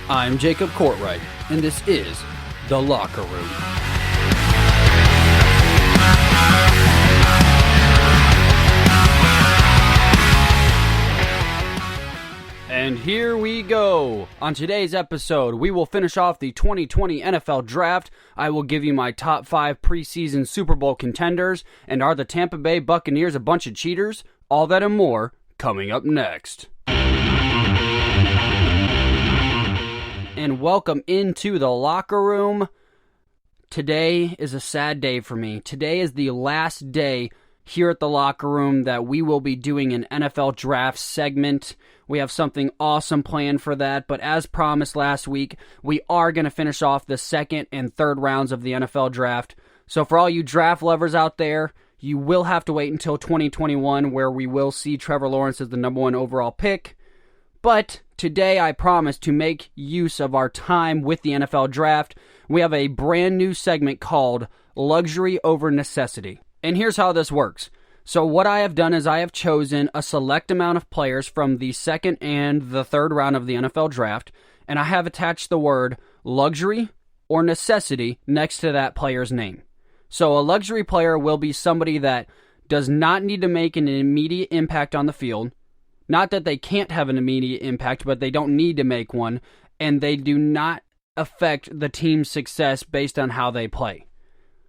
I'm Jacob Courtwright, and this is The Locker Room. And here we go. On today's episode, we will finish off the 2020 NFL Draft. I will give you my top 5 preseason Super Bowl contenders, and are the Tampa Bay Buccaneers a bunch of cheaters? All that and more coming up next. And welcome into the locker room. Today is a sad day for me. Today is the last day here at the locker room that we will be doing an NFL draft segment. We have something awesome planned for that, but as promised last week, we are going to finish off the second and third rounds of the NFL draft. So for all you draft lovers out there, you will have to wait until 2021 where we will see Trevor Lawrence as the number 1 overall pick. But today I promise to make use of our time with the NFL Draft. We have a brand new segment called Luxury Over Necessity. And here's how this works. So what I have done is I have chosen a select amount of players from the second and the third round of the NFL Draft, and I have attached the word luxury or necessity next to that player's name. So a luxury player will be somebody that does not need to make an immediate impact on the field. Not that they can't have an immediate impact, but they don't need to make one, and they do not affect the team's success based on how they play.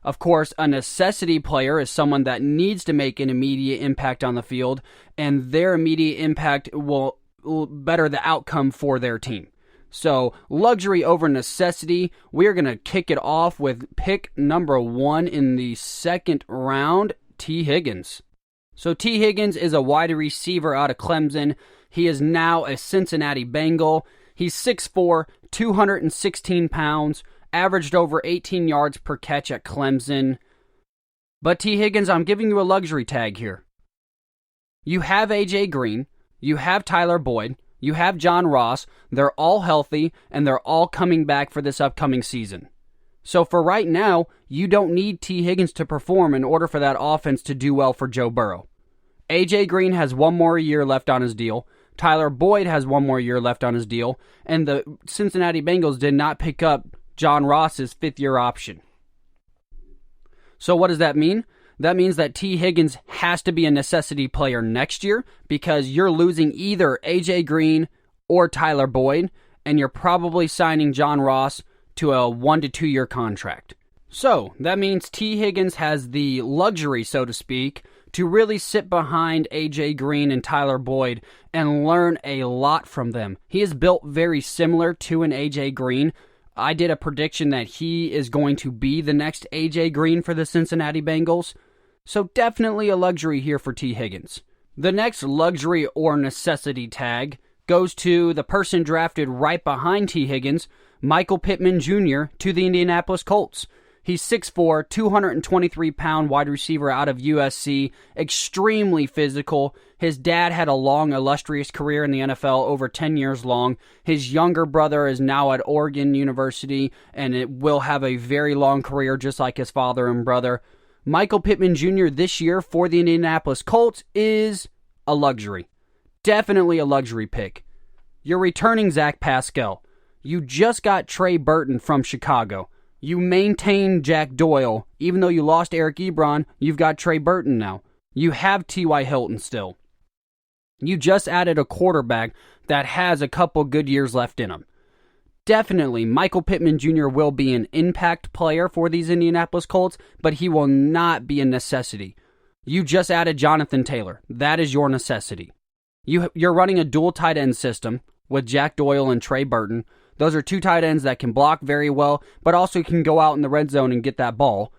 Of course, a necessity player is someone that needs to make an immediate impact on the field, and their immediate impact will better the outcome for their team. So, luxury over necessity, we're going to kick it off with pick number 1 in the second round, T. Higgins. So T. Higgins is a wide receiver out of Clemson. He is now a Cincinnati Bengal. He's 6'4", 216 pounds, averaged over 18 yards per catch at Clemson. But T. Higgins, I'm giving you a luxury tag here. You have A.J. Green, you have Tyler Boyd, you have John Ross. They're all healthy, and they're all coming back for this upcoming season. So for right now, you don't need T. Higgins to perform in order for that offense to do well for Joe Burrow. A.J. Green has 1 more year left on his deal. Tyler Boyd has 1 more year left on his deal. And the Cincinnati Bengals did not pick up John Ross's 5th-year option. So what does that mean? That means that T. Higgins has to be a necessity player next year because you're losing either A.J. Green or Tyler Boyd, and you're probably signing John Ross to a 1 to 2 year contract. So that means T. Higgins has the luxury, so to speak, to really sit behind A.J. Green and Tyler Boyd and learn a lot from them. He is built very similar to an A.J. Green. I did a prediction that he is going to be the next A.J. Green for the Cincinnati Bengals. So definitely a luxury here for T. Higgins. The next luxury or necessity tag goes to the person drafted right behind T. Higgins, Michael Pittman Jr. to the Indianapolis Colts. He's 6'4", 223-pound wide receiver out of USC, extremely physical. His dad had a long, illustrious career in the NFL, over 10 years long. His younger brother is now at Oregon University, and it will have a very long career just like his father and brother. Michael Pittman Jr. this year for the Indianapolis Colts is a luxury. Definitely a luxury pick. You're returning Zach Pascal. You just got Trey Burton from Chicago. You maintain Jack Doyle. Even though you lost Eric Ebron, you've got Trey Burton now. You have T.Y. Hilton still. You just added a quarterback that has a couple good years left in him. Definitely, Michael Pittman Jr. will be an impact player for these Indianapolis Colts, but he will not be a necessity. You just added Jonathan Taylor. That is your necessity. You're running a dual tight end system with Jack Doyle and Trey Burton. Those are 2 tight ends that can block very well, but also can go out in the red zone and get that ball.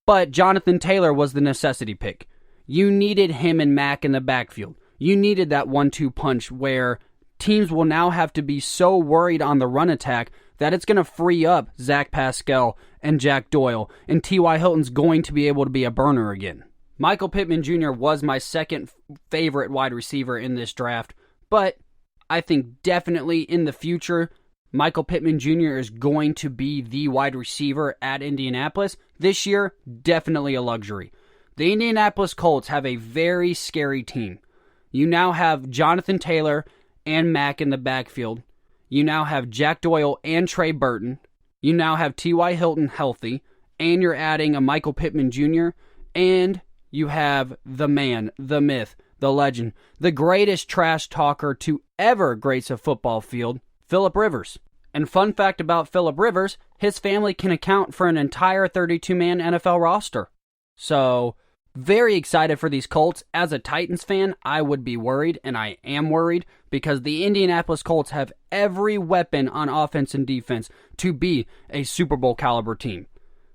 But Jonathan Taylor was the necessity pick. You needed him and Mack in the backfield. You needed that 1-2 punch where teams will now have to be so worried on the run attack that it's going to free up Zach Pascal and Jack Doyle, and T.Y. Hilton's going to be able to be a burner again. Michael Pittman Jr. was my second favorite wide receiver in this draft, but I think definitely in the future, Michael Pittman Jr. is going to be the wide receiver at Indianapolis. This year, definitely a luxury. The Indianapolis Colts have a very scary team. You now have Jonathan Taylor and Mack in the backfield. You now have Jack Doyle and Trey Burton. You now have T.Y. Hilton healthy, and you're adding a Michael Pittman Jr., and you have the man, the myth, the legend, the greatest trash talker to ever grace a football field, Phillip Rivers. And fun fact about Phillip Rivers, his family can account for an entire 32-man NFL roster. So, very excited for these Colts. As a Titans fan, I would be worried, and I am worried, because the Indianapolis Colts have every weapon on offense and defense to be a Super Bowl caliber team.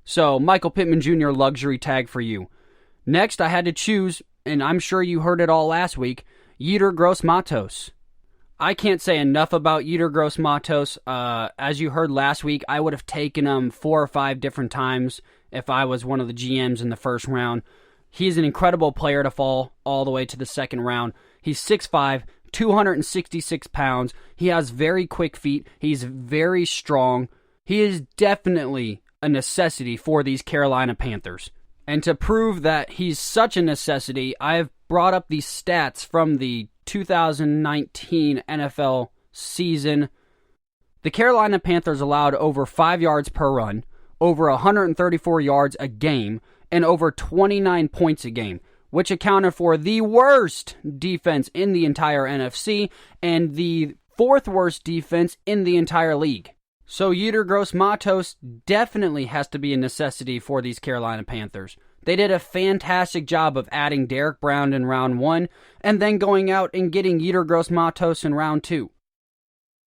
So, Michael Pittman Jr. luxury tag for you. Next, I had to choose, and I'm sure you heard it all last week, Yetur Gross-Matos. I can't say enough about Yetur Gross-Matos. As you heard last week, I would have taken him 4 or 5 different times if I was one of the GMs in the first round. He's an incredible player to fall all the way to the second round. He's 6'5", 266 pounds. He has very quick feet. He's very strong. He is definitely a necessity for these Carolina Panthers. And to prove that he's such a necessity, I've brought up these stats from the 2019 NFL season. The Carolina Panthers allowed over 5 yards per run, over 134 yards a game, and over 29 points a game, which accounted for the worst defense in the entire NFC and the 4th worst defense in the entire league. So Yetur Gross-Matos definitely has to be a necessity for these Carolina Panthers. They did a fantastic job of adding Derek Brown in round 1 and then going out and getting Yetur Gross-Matos in round 2.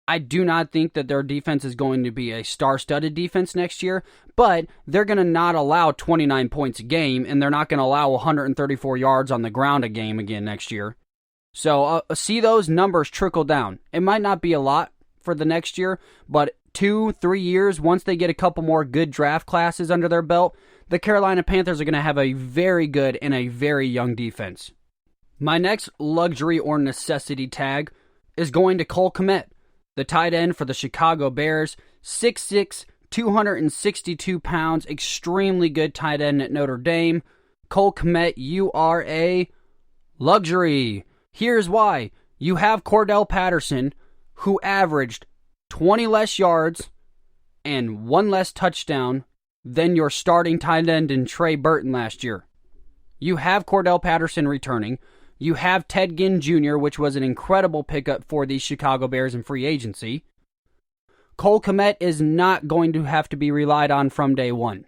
I do not think that their defense is going to be a star-studded defense next year, but they're going to not allow 29 points a game, and they're not going to allow 134 yards on the ground a game again next year. So see those numbers trickle down. It might not be a lot for the next year, but 2-3 years, once they get a couple more good draft classes under their belt, the Carolina Panthers are going to have a very good and a very young defense. My next luxury or necessity tag is going to Cole Kmet, the tight end for the Chicago Bears, 6'6", 262 pounds, extremely good tight end at Notre Dame. Cole Kmet, you are a luxury. Here's why. You have Cordell Patterson, who averaged 20 less yards and 1 less touchdown than your starting tight end in Trey Burton last year. You have Cordell Patterson returning. You have Ted Ginn Jr., which was an incredible pickup for the Chicago Bears in free agency. Cole Kmet is not going to have to be relied on from day one.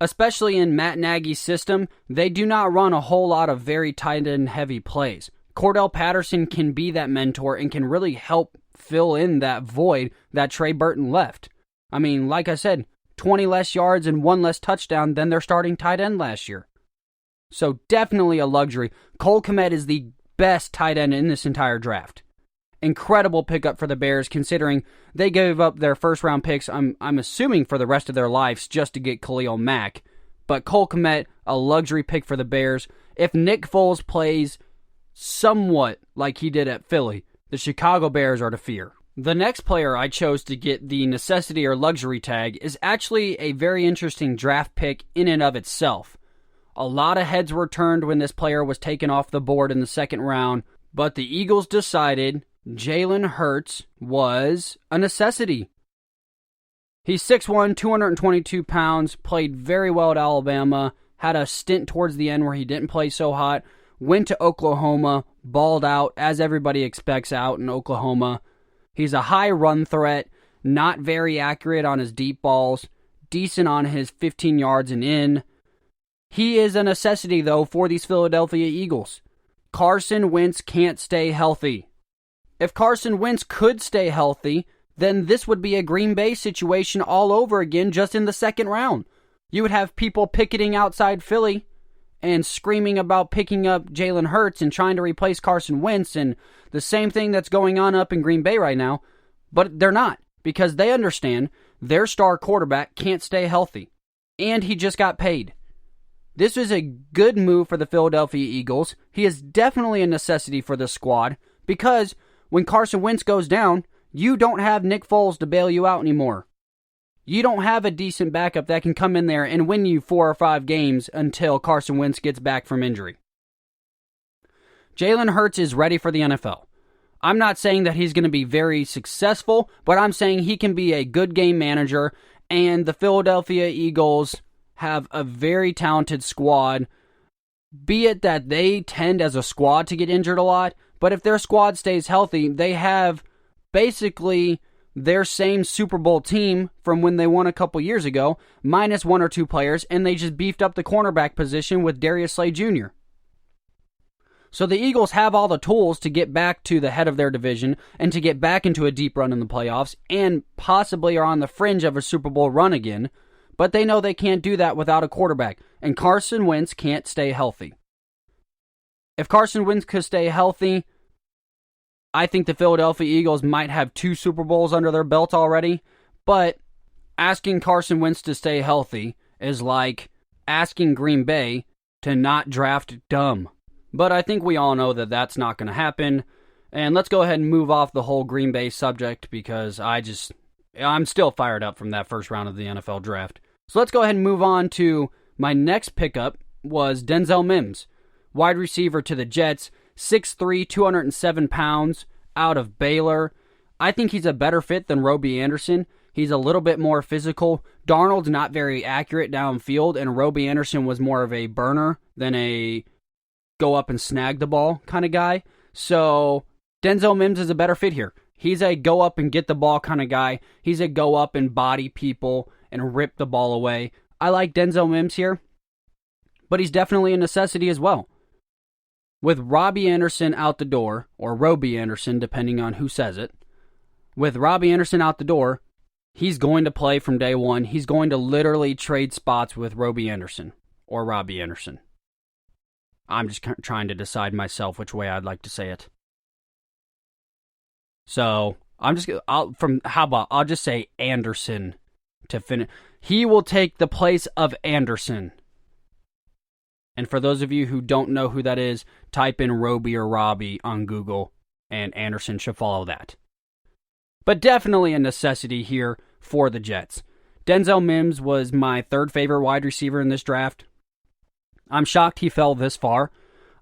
Especially in Matt Nagy's system, they do not run a whole lot of very tight end heavy plays. Cordell Patterson can be that mentor and can really help fill in that void that Trey Burton left. I mean, like I said, 20 less yards and 1 less touchdown than their starting tight end last year. So definitely a luxury. Cole Kmet is the best tight end in this entire draft. Incredible pickup for the Bears, considering they gave up their first-round picks, I'm assuming for the rest of their lives, just to get Khalil Mack. But Cole Kmet, a luxury pick for the Bears. If Nick Foles plays somewhat like he did at Philly, the Chicago Bears are to fear. The next player I chose to get the necessity or luxury tag is actually a very interesting draft pick in and of itself. A lot of heads were turned when this player was taken off the board in the second round, but the Eagles decided Jalen Hurts was a necessity. He's 6'1", 222 pounds, played very well at Alabama, had a stint towards the end where he didn't play so hot, went to Oklahoma, balled out, as everybody expects out in Oklahoma. He's a high run threat, not very accurate on his deep balls, decent on his 15 yards and in. He is a necessity, though, for these Philadelphia Eagles. Carson Wentz can't stay healthy. If Carson Wentz could stay healthy, then this would be a Green Bay situation all over again just in the second round. You would have people picketing outside Philly and screaming about picking up Jalen Hurts and trying to replace Carson Wentz, and the same thing that's going on up in Green Bay right now, but they're not, because they understand their star quarterback can't stay healthy, and he just got paid. This is a good move for the Philadelphia Eagles. He is definitely a necessity for the squad, because when Carson Wentz goes down, you don't have Nick Foles to bail you out anymore. You don't have a decent backup that can come in there and win you 4 or 5 games until Carson Wentz gets back from injury. Jalen Hurts is ready for the NFL. I'm not saying that he's going to be very successful, but I'm saying he can be a good game manager, and the Philadelphia Eagles have a very talented squad, be it that they tend as a squad to get injured a lot, but if their squad stays healthy, they have basically their same Super Bowl team from when they won a couple years ago, minus one or two players, and they just beefed up the cornerback position with Darius Slay Jr. So the Eagles have all the tools to get back to the head of their division and to get back into a deep run in the playoffs and possibly are on the fringe of a Super Bowl run again, but they know they can't do that without a quarterback, and Carson Wentz can't stay healthy. If Carson Wentz could stay healthy, I think the Philadelphia Eagles might have 2 Super Bowls under their belt already, but asking Carson Wentz to stay healthy is like asking Green Bay to not draft dumb. But I think we all know that that's not going to happen, and let's go ahead and move off the whole Green Bay subject because I'm still fired up from that first round of the NFL draft. So let's go ahead and move on to my next pickup was Denzel Mims, wide receiver to the Jets, 6'3", 207 pounds, out of Baylor. I think he's a better fit than Robbie Anderson. He's a little bit more physical. Darnold's not very accurate downfield, and Robbie Anderson was more of a burner than a go up and snag the ball kind of guy. So Denzel Mims is a better fit here. He's a go up and get the ball kind of guy. He's a go up and body people and rip the ball away. I like Denzel Mims here, but he's definitely a necessity as well. With Robbie Anderson out the door, or Robbie Anderson, depending on who says it, with Robbie Anderson out the door, he's going to play from day one. He's going to literally trade spots with Robbie Anderson, or Robbie Anderson. I'm just trying to decide myself which way I'd like to say it. So, I'll just say Anderson to finish. He will take the place of Anderson. And for those of you who don't know who that is, type in Roby or Robbie on Google, and Anderson should follow that. But definitely a necessity here for the Jets. Denzel Mims was my third favorite wide receiver in this draft. I'm shocked he fell this far.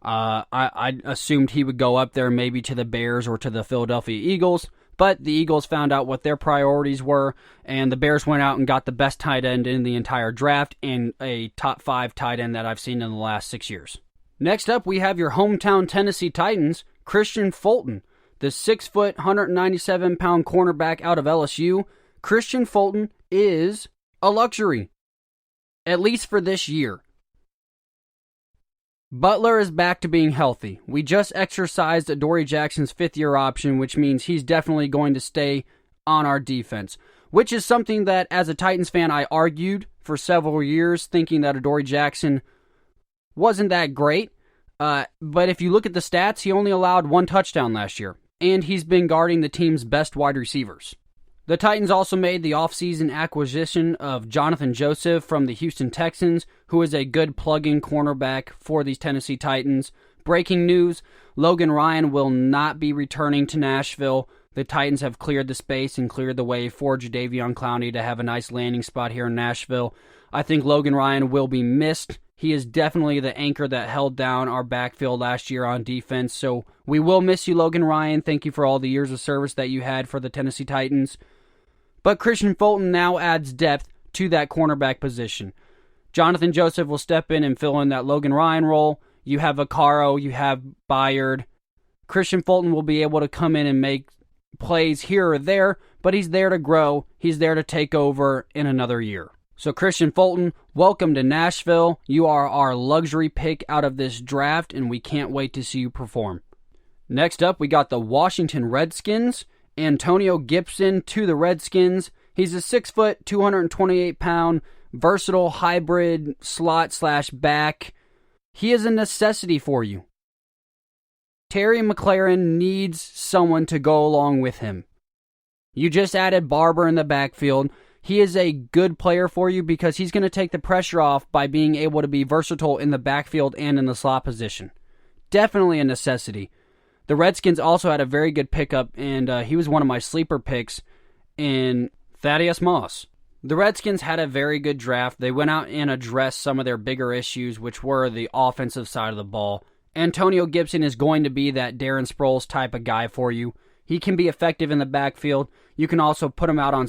I assumed he would go up there maybe to the Bears or to the Philadelphia Eagles, but the Eagles found out what their priorities were, and the Bears went out and got the best tight end in the entire draft and a top 5 tight end that I've seen in the last 6 years. Next up, we have your hometown Tennessee Titans, Christian Fulton, the 6', 197-pound cornerback out of LSU. Christian Fulton is a luxury, at least for this year. Butler is back to being healthy. We just exercised Adoree Jackson's 5th-year option, which means he's definitely going to stay on our defense, which is something that, as a Titans fan, I argued for several years, thinking that Adoree Jackson wasn't that great. But if you look at the stats, he only allowed 1 touchdown last year, and he's been guarding the team's best wide receivers. The Titans also made the offseason acquisition of Jonathan Joseph from the Houston Texans, who is a good plug-in cornerback for these Tennessee Titans. Breaking news, Logan Ryan will not be returning to Nashville. The Titans have cleared the space and cleared the way for Jadeveon Clowney to have a nice landing spot here in Nashville. I think Logan Ryan will be missed. He is definitely the anchor that held down our backfield last year on defense, so we will miss you, Logan Ryan. Thank you for all the years of service that you had for the Tennessee Titans. But Christian Fulton now adds depth to that cornerback position. Jonathan Joseph will step in and fill in that Logan Ryan role. You have Vaccaro, you have Byard. Christian Fulton will be able to come in and make plays here or there, but he's there to grow. He's there to take over in another year. So Christian Fulton, welcome to Nashville. You are our luxury pick out of this draft, and we can't wait to see you perform. Next up, we got the Washington Redskins. Antonio Gibson to the Redskins. He's a 6', 228-pound, versatile hybrid slot/back. He is a necessity for you. Terry McLaurin needs someone to go along with him. You just added Barber in the backfield. He is a good player for you because he's going to take the pressure off by being able to be versatile in the backfield and in the slot position. Definitely a necessity. The Redskins also had a very good pickup, and he was one of my sleeper picks in Thaddeus Moss. The Redskins had a very good draft. They went out and addressed some of their bigger issues, which were the offensive side of the ball Antonio Gibson is going to be that Darren Sproles type of guy for you. He can be effective in the backfield. You can also put him out on